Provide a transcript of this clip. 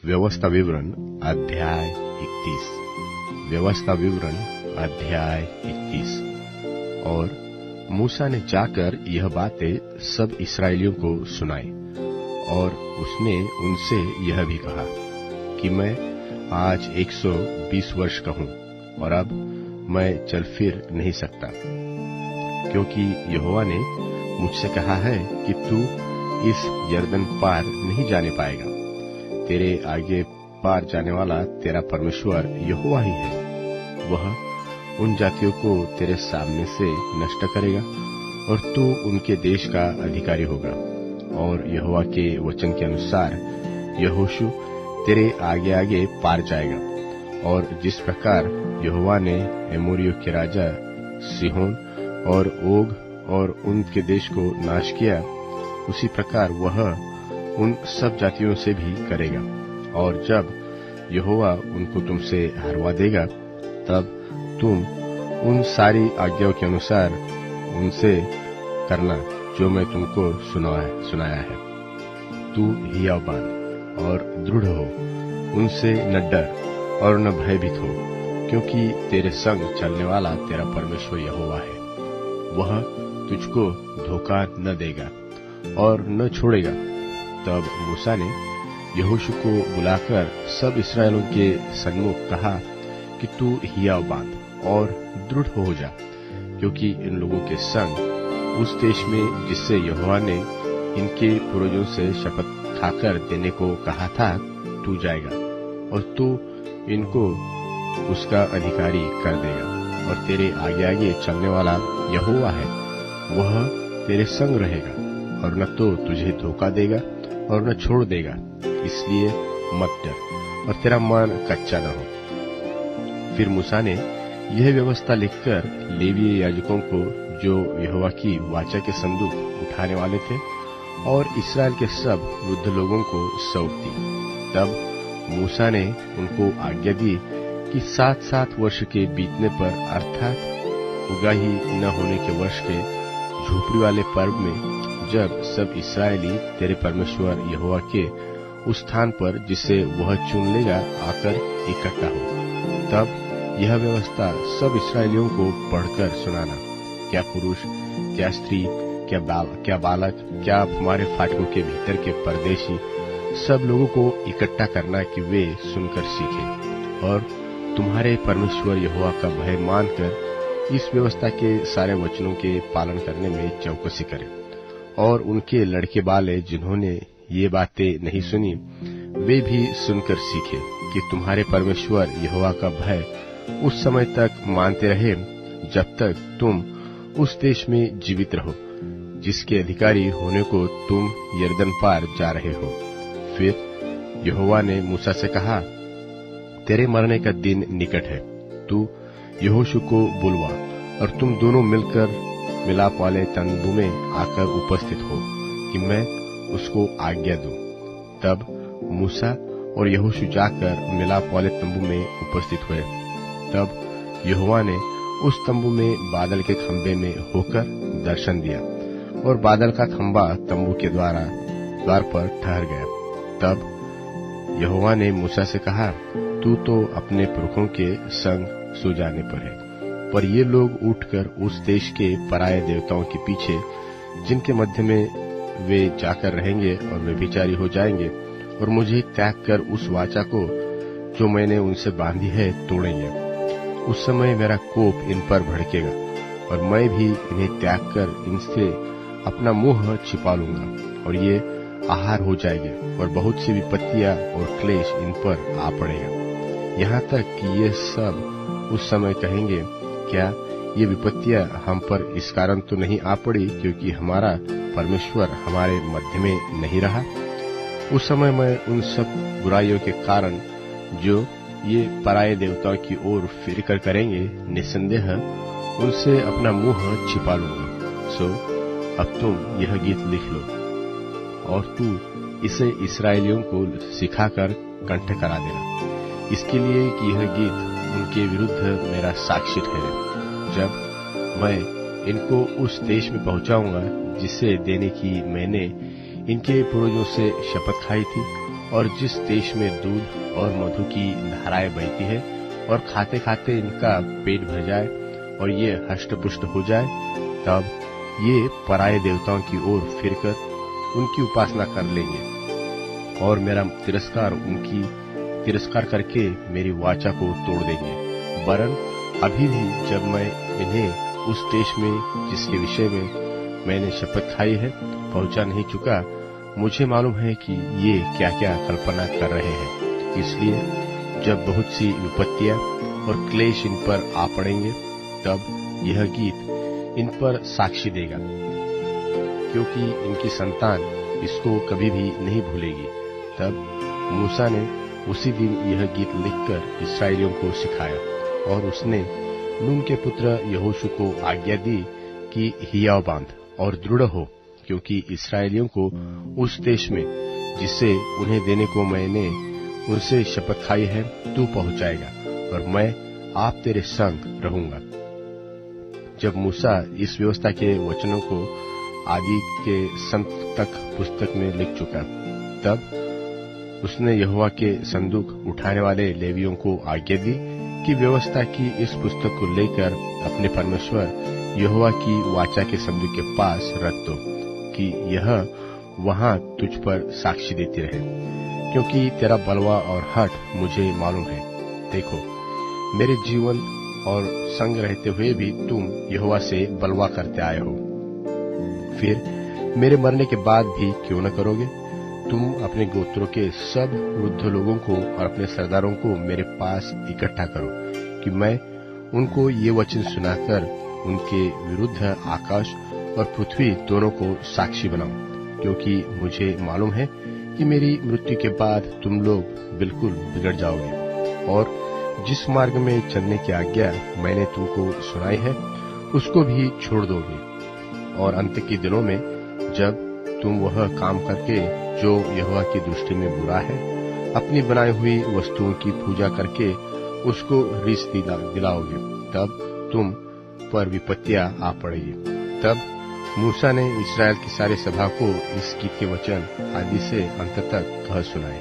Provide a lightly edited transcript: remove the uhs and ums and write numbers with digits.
व्यवस्था विवरण अध्याय 31। व्यवस्था विवरण अध्याय 31। और मूसा ने जाकर यह बातें सब इस्राएलियों को सुनाई, और उसने उनसे यह भी कहा कि मैं आज 120 वर्ष का हूं, और अब मैं चल फिर नहीं सकता, क्योंकि यहोवा ने मुझसे कहा है कि तू इस यरदन पार नहीं जाने पाएगा। तेरे आगे पार जाने वाला तेरा परमेश्वर यहोवा ही है। वह उन जातियों को तेरे सामने से नष्ट करेगा, और तू उनके देश का अधिकारी होगा। और यहोवा के वचन के अनुसार यहोशू तेरे आगे आगे पार जाएगा। और जिस प्रकार यहोवा ने एमोरियों के राजा सिहोन और ओग और उनके देश को नाश किया, उसी प्रकार वह उन सब जातियों से भी करेगा। और जब यहोवा उनको तुमसे हरवा देगा, तब तुम उन सारी आज्ञाओं के अनुसार उनसे करना जो मैं तुमको सुनाया है। तू हियाव बांध और दृढ़ हो, उनसे न डर और न भयभीत हो, क्योंकि तेरे संग चलने वाला तेरा परमेश्वर यहोवा है। वह तुझको धोखा न देगा और न छोड़ेगा। तब मूसा ने यहोशू को बुलाकर सब इस्राएलियों के सन्मुख कहा कि तू हियाव बांध और दृढ़ हो जा, क्योंकि इन लोगों के संग उस देश में जिससे यहोवा ने इनके पूर्वजों से शपथ खाकर देने को कहा था, तू जाएगा, और तू इनको उसका अधिकारी कर देगा। और तेरे आगे आगे चलने वाला यहोवा है, वह तेरे संग रहेगा, और न तो तुझे धोखा देगा और न छोड़ देगा। इसलिए मत डर और तेरा मन कच्चा न हो। फिर मूसा ने यह व्यवस्था लिखकर लेवीय याजकों को, जो यहोवा की वाचा के संदूक उठाने वाले थे, और इस्राएल के सब वृद्ध लोगों को सौंप दी। तब मूसा ने उनको आज्ञा दी कि 7-7 वर्ष के बीतने पर, अर्थात उगाही न होने के वर्ष के झोपड़ी वाले पर्व में, जब सब इस्राएली तेरे परमेश्वर यहोवा के उस स्थान पर जिसे वह चुन लेगा आकर इकट्ठा हो, तब यह व्यवस्था सब इस्राएलियों को पढ़कर सुनाना। क्या पुरुष, क्या स्त्री, क्या बालक, क्या हमारे फाटकों के भीतर के परदेशी, सब लोगों को इकट्ठा करना कि वे सुनकर सीखें और तुम्हारे परमेश्वर यहोवा का भय मानकर इस व्यवस्था के सारे वचनों के पालन करने में चौकसी करें। और उनके लड़के बाले जिन्होंने ये बातें नहीं सुनी, वे भी सुनकर सीखे कि तुम्हारे परमेश्वर यहोवा का भय उस समय तक मानते रहे जब तक तुम उस देश में जीवित रहो, जिसके अधिकारी होने को तुम यरदन पार जा रहे हो। फिर यहोवा ने मूसा से कहा, तेरे मरने का दिन निकट है। तू यहोशू को बुलवा, और तुम दोनों मिलकर मिलाप वाले तंबू में आकर उपस्थित हो कि मैं उसको आज्ञा दूं। तब मूसा और यहोशू जाकर मिलाप वाले तंबू में उपस्थित हुए। तब यहोवा ने उस तंबू में बादल के खंभे में होकर दर्शन दिया, और बादल का खंभा तंबू के द्वार पर ठहर गया। तब यहोवा ने मूसा से कहा, तू तो अपने पुरखों के संग सो जाने पर है, पर ये लोग उठकर उस देश के पराये देवताओं के पीछे, जिनके मध्य में वे जाकर रहेंगे और व्यभिचारी हो जाएंगे, और मुझे त्याग कर उस वाचा को जो मैंने उनसे बांधी है तोड़ेंगे। उस समय मेरा कोप इन पर भड़केगा, और मैं भी इन्हें त्याग कर इनसे अपना मुंह छिपा लूंगा, और ये आहार हो जाएंगे, और बहुत सी विपत्तियां और क्लेश इन पर आ पड़ेगा। यहाँ तक कि ये सब उस समय कहेंगे, क्या ये विपत्तियां हम पर इस कारण तो नहीं आ पड़ी क्योंकि हमारा परमेश्वर हमारे मध्य में नहीं रहा? उस समय मैं उन सब बुराइयों के कारण जो ये पराये देवताओं की ओर फिरकर करेंगे, निसंदेह उनसे अपना मुंह छिपा लूंगा। सो अब तुम यह गीत लिख लो, और तू इसे इस्राएलियों को सिखाकर कंठ करा देना, इसके लिए कि यह गीत उनके विरुद्ध मेरा साक्षी ठहरे, जब मैं इनको उस देश में पहुंचाऊंगा जिसे देने की मैंने इनके पूर्वजों से शपथ खाई थी, और जिस देश में दूध और मधु की धाराएं बहती है और खाते खाते इनका पेट भर जाए और ये हष्टपुष्ट हो जाए, तब ये पराये देवताओं की ओर फिरकर उनकी उपासना कर लेंगे और मेरा तिरस्कार करके मेरी वाचा को तोड़ देंगे। वरन अभी भी जब मैं इन्हें उस देश में जिसके विषय में मैंने शपथ खाई है पहुंचा नहीं चुका, मुझे मालूम है कि ये क्या क्या कल्पना कर रहे हैं। इसलिए जब बहुत सी विपत्तियां और क्लेश इन पर आ पड़ेंगे, तब यह गीत इन पर साक्षी देगा, क्योंकि इनकी संतान इसको कभी भी नहीं भूलेगी। तब मूसा ने उसी दिन यह गीत लिखकर इस्राएलियों को सिखाया और उसने नून के पुत्र यहोशू को आज्ञा दी कि हियाव बांध और दृढ़ हो, क्योंकि इस्राएलियों को उस देश में जिसे उन्हें देने को मैंने उनसे शपथ खाई है तू पहुंचाएगा और मैं आप तेरे संग रहूंगा। जब मूसा इस व्यवस्था के वचनों को आदि के संत तक पुस्तक में लिख चुका, तब उसने यहोवा के संदूक उठाने वाले लेवियों को आज्ञा दी कि व्यवस्था की इस पुस्तक को लेकर अपने परमेश्वर यहोवा की वाचा के संदूक के पास रख दो कि यह वहां तुझ पर साक्षी देती रहे, क्योंकि तेरा बलवा और हठ मुझे मालूम है। देखो, मेरे जीवन और संग रहते हुए भी तुम यहोवा से बलवा करते आए हो। फिर मेरे मरने के बाद भी क्यों न करोगे? तुम अपने गोत्रों के सब वृद्ध लोगों को और अपने सरदारों को मेरे पास इकट्ठा करो कि मैं उनको ये वचन सुनाकर उनके विरुद्ध आकाश और पृथ्वी दोनों को साक्षी बनाऊं, क्योंकि मुझे मालूम है कि मेरी मृत्यु के बाद तुम लोग बिल्कुल बिगड़ जाओगे और जिस मार्ग में चलने की आज्ञा मैंने तुमको सुनाई है उसको भी छोड़ दोगे। और अंत के दिनों में जब तुम वह काम करके जो यहोवा की दृष्टि में बुरा है, अपनी बनाई हुई वस्तुओं की पूजा करके उसको रीस दिलाओगे, तब तुम पर विपत्तियां आ पड़ेगी। तब मूसा ने इस्राएल की सारी सभा को इस गीत के वचन आदि से अंत तक कह सुनाए।